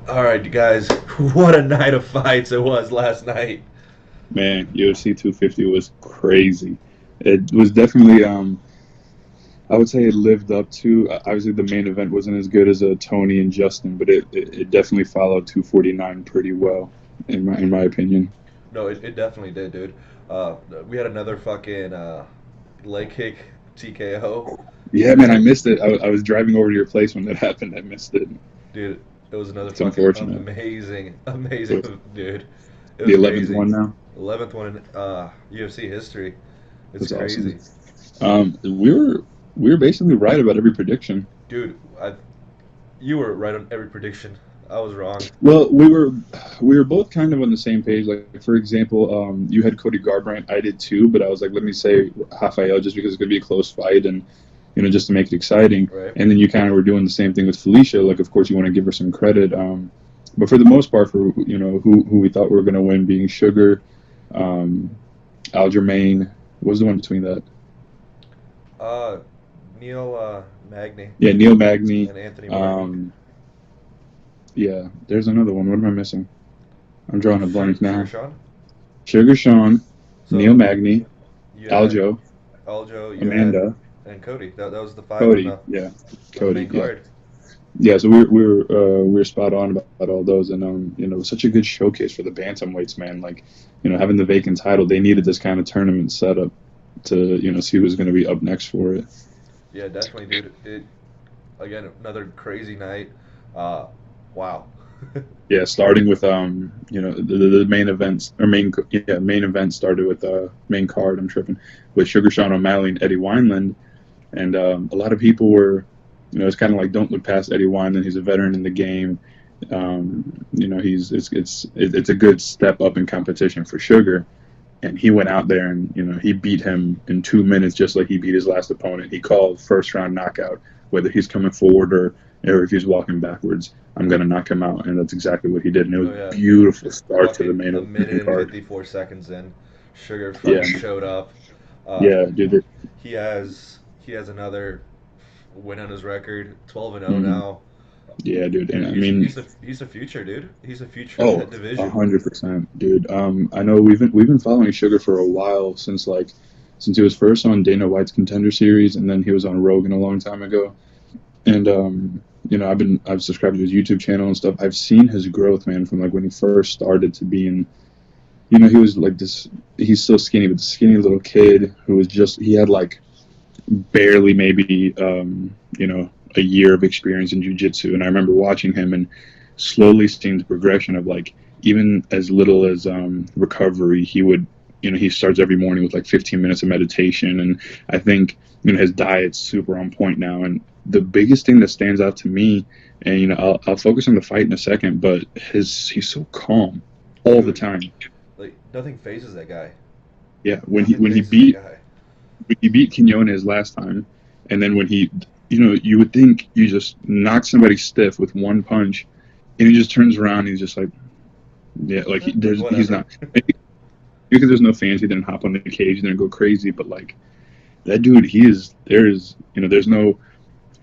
All right, you guys, what a night of fights it was last night. Man, UFC 250 was crazy. It was definitely, I would say it lived up to, obviously the main event wasn't as good as Tony and Justin, but it definitely followed 249 pretty well, in my opinion. No, it definitely did, dude. Uh, we had another fucking leg kick TKO, Yeah, and man, I then, missed it. I was driving over to your place when that happened. I missed it. dude, it was another It's fucking unfortunate. amazing, With dude. It the was 11th crazy. one now. 11th one in UFC history. It's That's awesome. crazy, We were basically right about every prediction. dude. You were right on every prediction. I was wrong. Well, we were both kind of on the same page. Like for example, you had Cody Garbrandt, I did too, but I was like, let me say Rafael just because it's gonna be a close fight and just to make it exciting. Right? And then you kind of were doing the same thing with Felicia. Like, of course, you want to give her some credit, but for the most part, for who we thought were gonna win, being Sugar, um, Aljamain, what was the one between that? Uh, Neil Magny Yeah, Neil Magny. and Anthony Martin. Um, yeah, there's another one. What am I missing? I'm drawing a blank Sugar now. Sean. Sugar Sean, Neil So Magny, you had Aljo, Aljo, you had Amanda, and Cody. That was the five on Cody. the Yeah, main Cody. Yeah, card. yeah. So we were spot on about all those, and it was such a good showcase for the bantamweights, man. Like, having the vacant title, they needed this kind of tournament setup to see who's going to be up next for it. Yeah, definitely, dude. It again another crazy night. Uh, wow. Yeah, starting with the main events or main event started with main card. I'm tripping with Sugar Sean O'Malley and Eddie Wineland. And a lot of people were, it's kind of like don't look past Eddie Wineland. He's a veteran in the game. He's it's a good step up in competition for Sugar. And he went out there and he beat him in 2 minutes, just like he beat his last opponent. He called first round knockout, whether he's coming forward or if he's walking backwards. I'm gonna knock him out, and that's exactly what he did. And it was Oh a yeah, beautiful start to the fucking a main minute and card. 54 seconds in, Sugar Yeah, fucking showed up. Uh, yeah, dude. he has another win on his record, 12-0 Mm-hmm. now. Yeah, dude. And Dude, I he's mean, he's the he's the future, dude. He's the future of oh, that division. 100%, dude. I know we've been following Sugar for a while since he was first on Dana White's Contender Series, and then he was on Rogan a long time ago. And I've subscribed to his YouTube channel and stuff. I've seen his growth, man, from like when he first started to being, he was like this. He's so skinny, but the skinny little kid who was just he had like barely maybe a year of experience in jiu-jitsu, and I remember watching him and slowly seeing the progression of like even as little as recovery. He would he starts every morning with like 15 minutes of meditation, and I think his diet's super on point now. And the biggest thing that stands out to me, and I'll focus on the fight in a second, but he's so calm all the Dude, time. like nothing phases that guy. Yeah, when he Nothing when he phases that beat guy. when he beat Quinones last time, and then when he, you would think you just knock somebody stiff with one punch, and he just turns around and he's just like, yeah, like he's Whatever. not. Maybe because there's no fans, he didn't hop on the cage, he didn't go crazy, but like that dude, there's no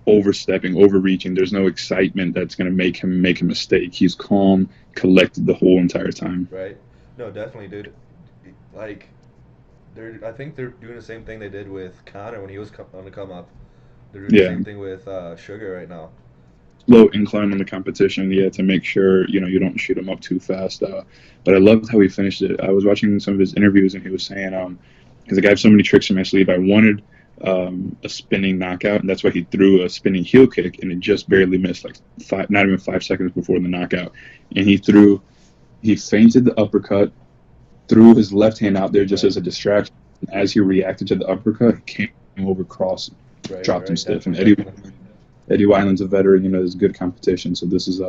overstepping, overreaching, there's no excitement that's gonna make a mistake. He's calm, collected the whole entire time. Right? No, definitely, dude. Like I think they're doing the same thing they did with Connor when he was on the come up. They're doing the Yeah, same thing with Sugar right now. slow incline on the competition, yeah, to make sure you don't shoot him up too fast. But I loved how he finished it. I was watching some of his interviews, and he was saying, because like, I have so many tricks in my sleeve. I wanted a spinning knockout, and that's why he threw a spinning heel kick, and it just barely missed, like not even 5 seconds before the knockout. And he feinted the uppercut, threw his left hand out there just Right. as a distraction. As he reacted to the uppercut, he came over cross, Right. Right. dropped him Right. stiff, and Definitely. Definitely. Eddie Wineland's a veteran. There's good competition, so this is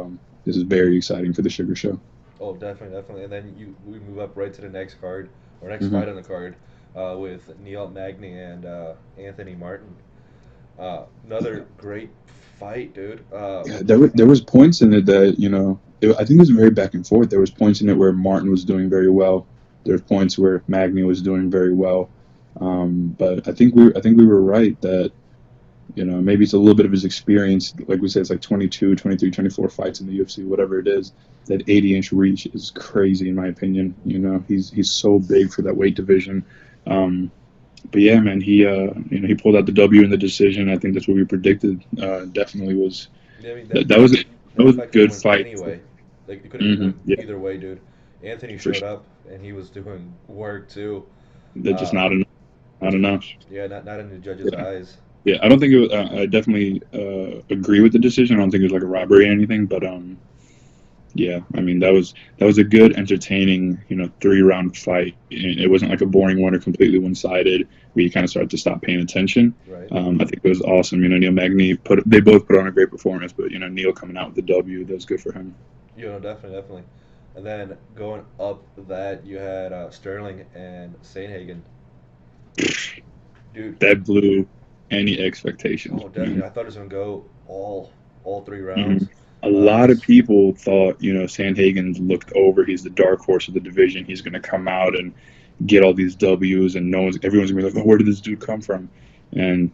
very exciting for the Sugar Show. Oh, definitely, definitely. And then we move up right to the next card or next Hmm. fight on the card with Neil Magny and Anthony Martin. Another great fight, dude. Yeah, there was points in it that I think it was very back and forth. There was points in it where Martin was doing very well. There's points where Magny was doing very well. But I think we were right that Maybe it's a little bit of his experience. Like we said, it's like 22, 23, 24 fights in the UFC, whatever it is. That 80-inch reach is crazy, in my opinion. He's so big for that weight division. Um, but yeah, man, he pulled out the W in the decision. I think that's what we predicted. Definitely was Yeah, I mean that. That that was a fight could have good went fight. anyway. Like it could have Hmm. went Yeah, either way, dude. Anthony for showed sure. up and he was doing work too. That's just Uh, not enough. Not enough. yeah, not in the judge's Yeah. eyes. Yeah, I don't think it was. I definitely agree with the decision. I don't think it was like a robbery or anything, but yeah, I mean that was a good, entertaining, 3-round fight. It wasn't like a boring one or completely one-sided where you kind of start to stop paying attention. Right. I think it was awesome. Neil Magny they both put on a great performance, but Neil coming out with the W, that was good for him. You know, definitely, definitely. And then going up that, you had Sterling and Sainthagen. Dude, That blew any expectations, oh, definitely. man. I thought it was gonna go all three Mhm. rounds. A lot of S- people thought, Sandhagen's looked over. He's the dark horse of the division. He's going to come out and get all these W's, and everyone's going to be like, "Oh, where did this dude come from?" And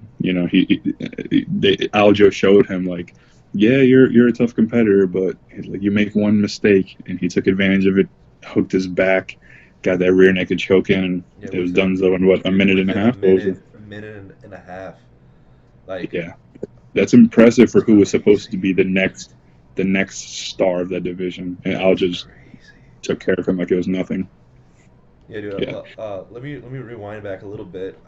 Aljo showed him like, "Yeah, you're a tough competitor, but like you make one mistake," and he took advantage of it, hooked his back, got that rear naked choke in, and yeah, it was within done. So in what, a dude, minute and a within a half? What was it? minute and a half. Like Yeah, that's impressive for it's who was supposed to crazy. be the next star of that division, and It Al was just crazy. took care of him like it was nothing. Yeah, dude. Yeah. Let me rewind back a little bit.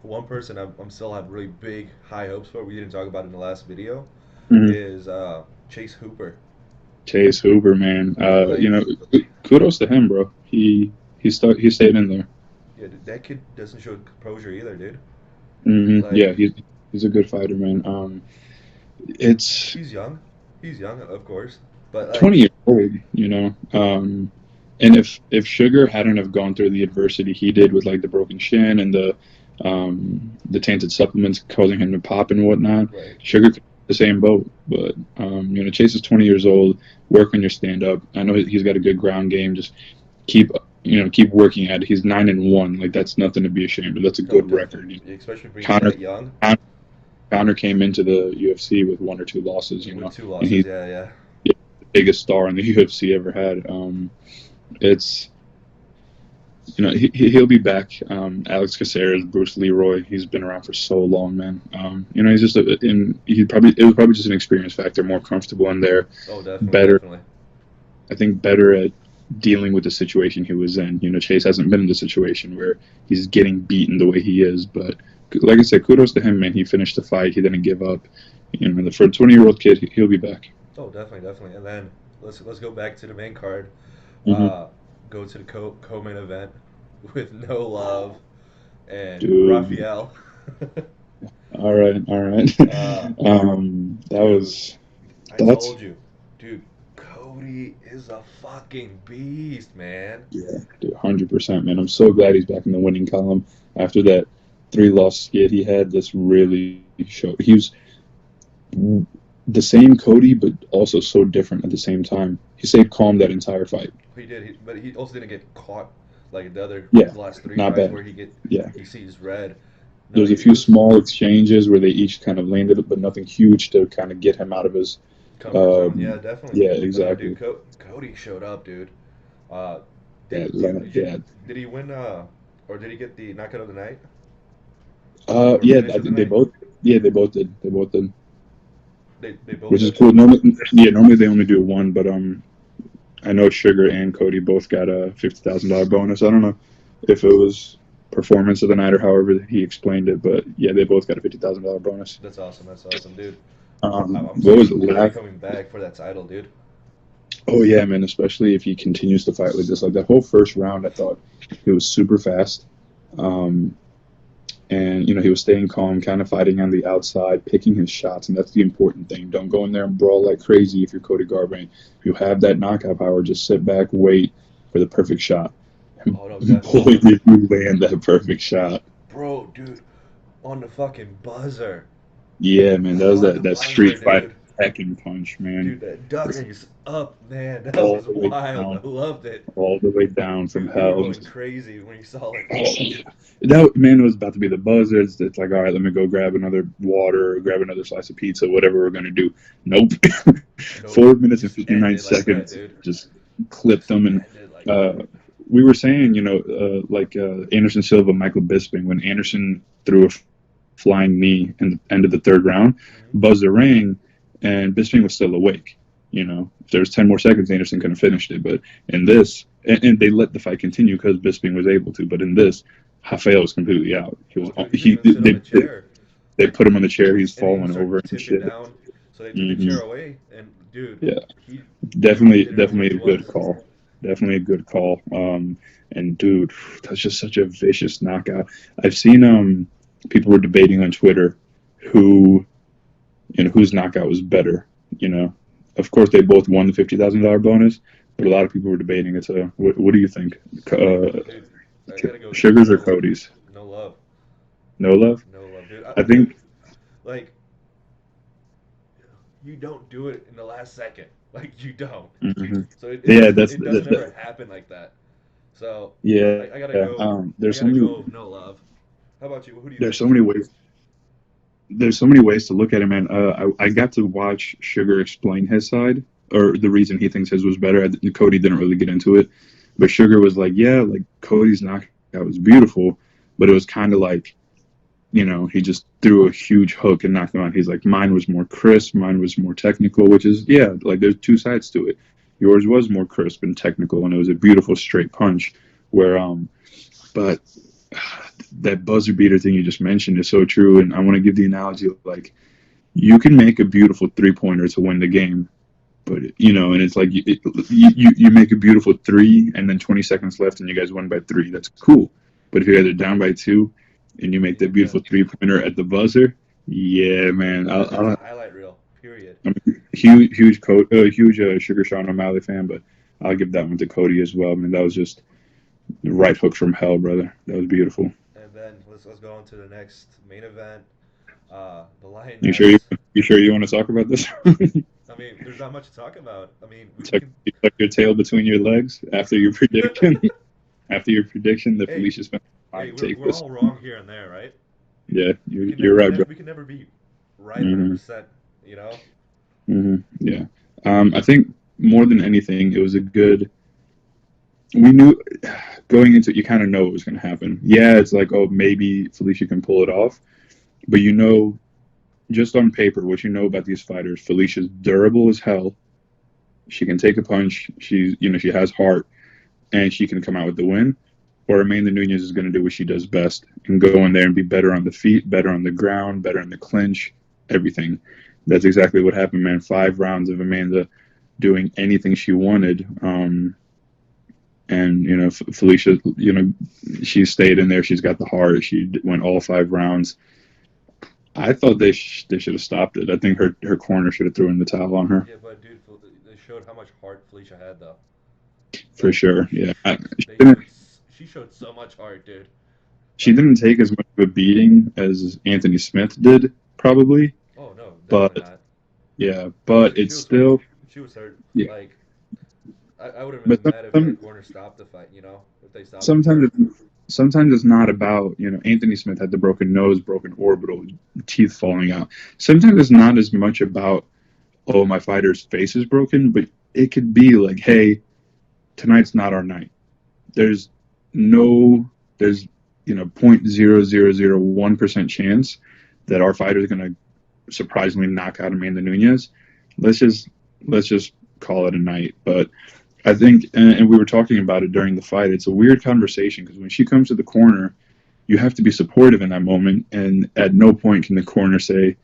One person I'm still have really big high hopes for. We didn't talk about in the last video. Hmm. Is Chase Hooper. Chase Hoover, man. Like, Kudos to him, bro. He stayed in there. yeah, that kid doesn't show composure either, dude. Yeah, Like, he's a good fighter, man. It's he's young. He's young, of course, but 20 like, years old, and if Sugar hadn't have gone through the adversity he did with like the broken shin and the tainted supplements causing him to pop and whatnot, right. Sugar could be in the same boat. But Chase is 20 years old. Work on your stand up. I know he's got a good ground game. Just keep keep working at it. He's 9-1. Like that's nothing to be ashamed of. That's a No, good record. definitely, especially for being Connor that young Connor came into the UFC with one or two losses, with two and losses. he's Yeah, yeah. the biggest star in the UFC ever had. It's he'll be back. Alex Caceres, Bruce Leroy, he's been around for so long, man. He's just it was probably just an experience factor, more comfortable in there, Oh, definitely, better. definitely. I think better at dealing with the situation he was in. Chase hasn't been in the situation where he's getting beaten the way he is, but like I said, kudos to him, man. He finished the fight. He didn't give up. For a 20-year-old kid, he'll be back. Oh, definitely, definitely. And then let's go back to the main card. Hmm. Uh, go to the co-main event with No Love and Dude, Raphael. all right, all right. uh, That dude, was I that's told you, dude. Cody is a fucking beast, man. yeah, dude, 100%, man. I'm so glad he's back in the winning column after that 3-loss skid he had. This really showed he was the same Cody, but also so different at the same time. He stayed calm that entire fight. He did, but he also didn't get caught like Yeah, the last three not fights bad. where Yeah, he sees red. No, there's a he few was small exchanges where they each kind of landed it, but nothing huge to kind of get him out of his. comfort zone. Yeah, Um, definitely. yeah, But no, dude, exactly. Cody showed up, dude. Uh, Yeah, yeah. did he win? Or did he get the knockout of the night or Yeah. finish I of the think they night? both. Yeah, they both did. They both did, They both which is did. cool. Normally they only do one, but I know Sugar and Cody both got a $50,000 bonus. I don't know if it was performance of the night or however he explained it, but yeah, they both got a $50,000 bonus. That's awesome. That's awesome, dude. I'm What was seeing it? Cody coming back for that title, dude. Oh yeah, man. Especially if he continues to fight like this, like that whole first round, I thought it was super fast. Um, and he was staying calm, kind of fighting on the outside, picking his shots, and that's the important thing. Don't go in there and brawl like crazy if you're Cody Garbrandt. If you have that knockout power, just sit back, wait for the perfect shot. And Oh no, definitely, boy, did you land that perfect shot. bro, dude, on the fucking buzzer, Yeah, man, that was on the that buzzer, street fight. dude. hacking punch, man. Dude, that duck race up, man, that All was the way wild. I down, loved it. all the way down from Dude, we were hell. going Just, crazy when you saw it. oh, that man was about to be the buzzer. It's like, all right, let me go grab another water, or grab another slice of pizza, whatever we're gonna do. Nope. Nope, 4 minutes and just 59 ended like that, seconds, dude. just clipped Just them. And ended like that. we were saying, like Anderson Silva, Michael Bisping, when Anderson threw a flying knee in the end of the third round, Hmm. buzzer rang, and Bisping was still awake. If there was 10 more seconds, Anderson could have finished it. But in this, and they let the fight continue because Bisping was able to. But in this, Rafael was completely out. He was Oh, dude, he couldn't he even sit on the chair. they Like, put him on the chair. He's and he falling was starting over to and tip it shit. down. So they took the Hmm. chair away, and dude, Yeah, he definitely, didn't know where definitely he a good was. call. Definitely a good call. And dude, that's just such a vicious knockout. I've seen people were debating on Twitter who whose knockout was better. You know, of course they both won the $50,000 bonus, but a lot of people were debating it. So, what do you think? Dude, I gotta go with Sugars or Cody's? no love, No love. no love, dude. I Dude, think. like you don't do it in the last second. Like you don't. Hmm. So it Yeah, doesn't that's it doesn't ever happen like that. So yeah. I gotta go. I There's so gotta many. go. No love. How about you? Who do you There's think? so many ways. There's so many ways to look at it, man. I got to watch Sugar explain his side or the reason he thinks his was better. Cody didn't really get into it, but Sugar was like, yeah, like Cody's knockout was beautiful, but it was kind of like, he just threw a huge hook and knocked him out. He's like, mine was more crisp, mine was more technical, which is, yeah, like there's two sides to it. Yours was more crisp and technical, and it was a beautiful straight punch. Where, but that buzzer beater thing you just mentioned is so true. And I want to give the analogy of like, you can make a beautiful 3 pointer to win the game, but and it's like you make a beautiful three, and then 20 seconds left, and you guys win by three. That's cool. But if you guys are down by two, and you make that Yeah, beautiful 3 pointer at the buzzer, yeah, man. that's a highlight reel. Period. I'm a huge Sugar Sean O'Malley fan, but I'll give that one to Cody as well. I mean, that was just the right hook from hell, brother. That was beautiful. And then let's go on to the next main event. The You sure you Lioness. you sure you want to talk about this? I mean, there's not much to talk about. I mean, we tuck, can. you tuck your tail between your legs after your prediction. After your prediction that Hey, Felicia Spencer hey, might take we're this. all wrong here and there, right? Yeah, We can you're never right, bro. we can never be right 100. Hmm. percent You know. Yeah. I think more than anything, it was a good. We knew going into it, you kind of know what was going to happen. Yeah, it's like, oh, maybe Felicia can pull it off, but just on paper, what you know about these fighters, Felicia's durable as hell. She can take a punch. She has heart, and she can come out with the win. Or Amanda Nunez is going to do what she does best and go in there and be better on the feet, better on the ground, better in the clinch, everything. That's exactly what happened, man. 5 rounds of Amanda doing anything she wanted. And Felicia, she stayed in there. She's got the heart. She went all 5 rounds. I thought they should have stopped it. I think her corner should have thrown in the towel on her Yeah, but dude, they showed how much heart Felicia had, though. for Like sure. Yeah, they showed, she showed so much heart, dude. she Like, didn't take as much of a beating as Anthony Smith did, probably, oh no, definitely but not. yeah, but She it's was hurt. still She was hurt. yeah. Like I would have But been mad if her corner stopped the fight. If they stopped it for sometimes her. sometimes it's not about Anthony Smith had the broken nose, broken orbital, teeth falling out. Sometimes it's not as much about oh my fighter's face is broken, but it could be like hey tonight's not our night. There's no there's 0.0001% chance that our fighter is going to surprisingly knock out Amanda Nunez. Let's just let's just call it a night. But I think, and we were talking about it during the fight. It's a weird conversation because when she comes to the corner, you have to be supportive in that moment, and at no point can the corner say,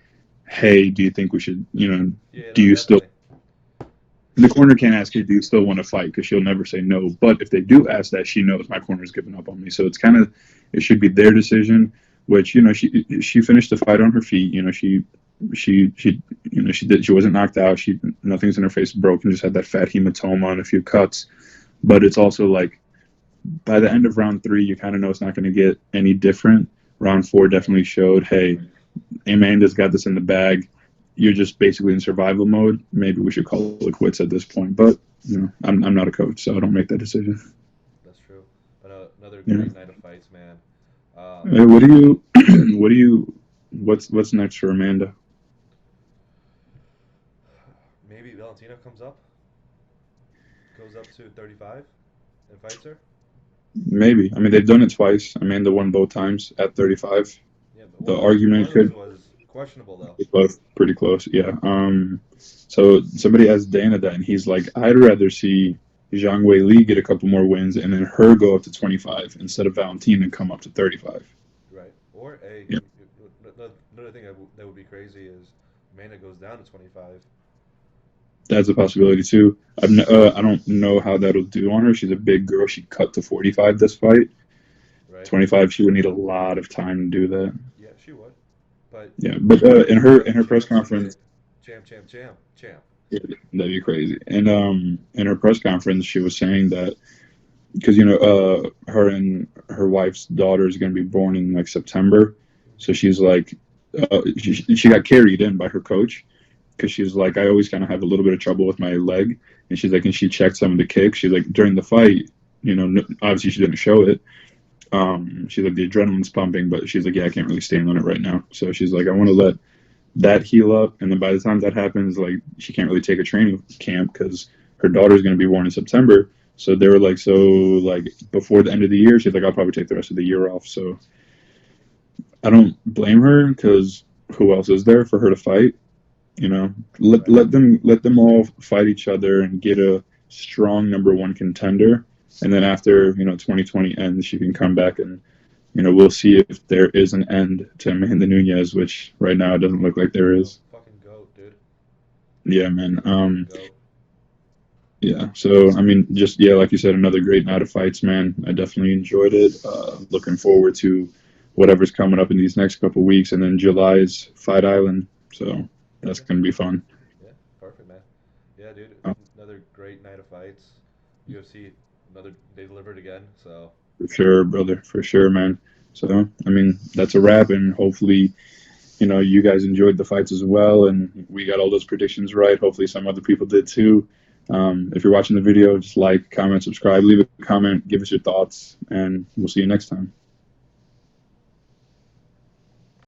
"Hey, do you think we should? Yeah, Do no, you still?" definitely. The corner can't ask her, "Do you still want to fight?" Because she'll never say no. But if they do ask that, she knows my corner's given up on me. So it should be their decision. Which she finished the fight on her feet. She wasn't knocked out. Nothing's in her face broken. Just had that fat hematoma and a few cuts. But it's also like by the end of round three, you kind of know it's not going to get any different. Round four definitely showed, hey, Amanda's got this in the bag. you're just basically in survival mode, maybe we should call it quits at this point. But I'm not a coach, so I don't make that decision. That's true. But another Yeah. great night of fights, man. What do you what do you what's next for Amanda? Maybe Valentina comes up, goes up to 35 and fights her. Maybe. I mean, they've done it twice. Amanda won both times at 35. Yeah, but The one argument of those could was questionable though. be both pretty close. Yeah. So somebody asked Dana that, and he's like, I'd rather see Zhang Wei Li get a couple more wins and then her go up to 25 instead of Valentina come up to 35. Right. Or a Yeah, another thing that would be crazy is Amanda goes down to 25. that's a possibility too. I don't know how that'll do on her. She's a big girl. She cut to 45 this fight. Right. 25, she would need a lot of time to do that. Yeah, she would. But Yeah, but in she her could in her she press could she could conference, hit champ. yeah, that'd be crazy. And in her press conference, she was saying that because her and her wife's daughter is going to be born in like September, so Hmm. she's like, she got carried in by her coach because she's like, I always kind of have a little bit of trouble with my leg, and she's like, and she checked some of the kicks. She's like, during the fight, obviously she didn't show it. She's like, the adrenaline's pumping, but she's like, yeah, I can't really stand on it right now. So she's like, I want to let that heal up, and then by the time that happens, like she can't really take a training camp because her daughter's going to be born in September. So they were like, so like before the end of the year, she's like, I'll probably take the rest of the year off. So I don't blame her because who else is there for her to fight? Let Right. let them all fight each other and get a strong number one contender. And then after 2020 ends, she can come back and we'll see if there is an end to Amanda Nunez, which right now it doesn't look like there No is. fucking goat, dude. Yeah, man. Absolute goat. Yeah. So I mean, just yeah, like you said, another great night of fights, man. I definitely enjoyed it. Looking forward to whatever's coming up in these next couple weeks, and then July's Fight Island. So that's Okay. gonna be fun. Yeah. Perfect, man. Yeah, dude. Uh, Another great night of fights. UFC. Another they delivered again. So For sure, brother. For sure, man. So I mean, that's a wrap, and hopefully, you guys enjoyed the fights as well, and we got all those predictions right. Hopefully, some other people did too. If you're watching the video, just like, comment, subscribe, leave a comment, give us your thoughts, and we'll see you next time.